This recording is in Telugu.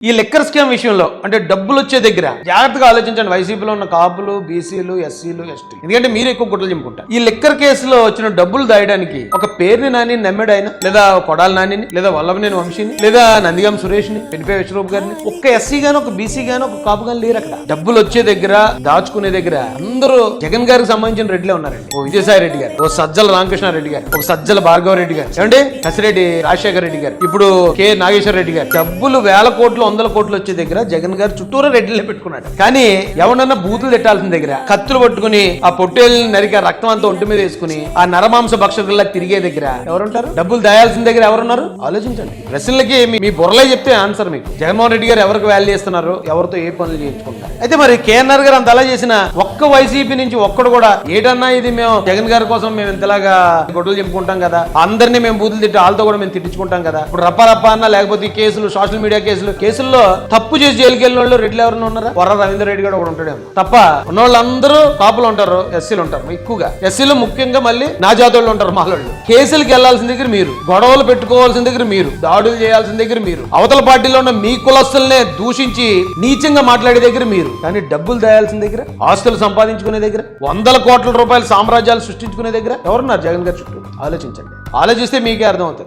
ఈ లిక్కర్ స్కామ్ విషయంలో అంటే డబ్బులు వచ్చే దగ్గర జాగ్రత్తగా ఆలోచించండి. వైసీపీలో ఉన్న కాపులు, బీసీలు, ఎస్సీలు, ఎస్టీ, ఎందుకంటే మీరు ఎక్కువ గుట్టలు చెప్పుకుంటారు. ఈ లిక్కర్ కేసులో వచ్చిన డబ్బులు దాయడానికి ఒక పేరుని నాని నమ్మాడు ఆయన, లేదా కొడాలి నానిని, లేదా వల్లభనేని వంశీని, లేదా నందిగాం సురేష్ని, పెనిపే విశ్వరూప్ గారిని. ఒక్క ఎస్సీ గాని, ఒక బీసీ గాని, ఒక కాపు గాని లేరు అక్కడ. డబ్బులు వచ్చే దగ్గర, దాచుకునే దగ్గర అందరూ జగన్ గారికి సంబంధించిన రెడ్లే ఉన్నారండి. ఓ విజయసాయి రెడ్డి గారు, ఓ సజ్జల రామకృష్ణారెడ్డి గారు, ఒక సజ్జల భార్గవ రెడ్డి గారు, ఏమంటే కసిరెడ్డి రాజశేఖర రెడ్డి గారు, ఇప్పుడు కె నాగేశ్వర రెడ్డి గారు. డబ్బులు వేల కోట్లు, వందల కోట్లు వచ్చే దగ్గర జగన్ గారు చుట్టూరా రెడ్డిలే పెట్టుకున్నాడు. కానీ ఎవరన్నా బూతులు తిట్టాల్సిన దగ్గర కత్తులు పట్టుకుని ఆ పొట్టేళ్ళని నరికి ఆ రక్తం అంతా ఒంటి మీద వేసుకుని ఆ నరమాంస భక్షకుల్లా తిరిగే దగ్గర ఎవరుంటారు? డబ్బులు దాయాల్సిన దగ్గర ఎవరున్నారు? ఆలోచించండి. ప్రశ్నలకి మీ బుర్రలే చెప్తే ఆన్సర్ మీకు. జగన్మోహన్ రెడ్డి గారు ఎవరికి వాల్యూ చేస్తున్నారు, ఎవరితో ఏ పనులు చేయించుకుంటారు. అయితే మరి కేఎన్ఆర్ గారు అంత అలా చేసిన ఒక్క వైసీపీ నుంచి ఒక్కడు కూడా ఏటన్నా ఇది మేము జగన్ గారి కోసం మేము ఇంతలాగా గొడవలు చెప్పుకుంటాం కదా, అందరినీ మేము బూతులు తిట్టి వాళ్ళతో కూడా మేము తిట్టించుకుంటాం కదా, ఇప్పుడు రప్ప అన్న లేకపోతే ఈ కేసులు, సోషల్ మీడియా కేసుల్లో తప్పు చేసి జైలుకి వెళ్ళిన వాళ్ళు రెడ్లు ఎవరైనా ఉన్నారా? కొర్ర రవీంద్ర రెడ్డి కూడా ఒకడు ఉంటాడేమో తప్ప ఉన్న వాళ్ళందరూ కాపులు ఉంటారు, ఎస్సీలు ఉంటారు. ఎక్కువగా ఎస్సీలు ముఖ్యంగా మళ్ళీ నా జాతోళ్ళు ఉంటారు. మాలోళ్ళు కేసులకు వెళ్లాల్సిన దగ్గర మీరు, గొడవలు పెట్టుకోవాల్సిన దగ్గర మీరు, దాడులు చేయాల్సిన దగ్గర మీరు, అవతల పార్టీలో ఉన్న మీ కులస్తుల్నే దూషించి నీచంగా మాట్లాడే దగ్గర మీరు. కానీ డబ్బులు దాయాల్సిన దగ్గర, ఆస్తులు సంపాదించుకునే దగ్గర, వందల కోట్ల రూపాయల సామ్రాజ్యాలు సృష్టించుకునే దగ్గర ఎవరున్నారు జగన్ గారి చుట్టూ? ఆలోచించండి. ఆలోచిస్తే మీకే అర్థమవుతుంది.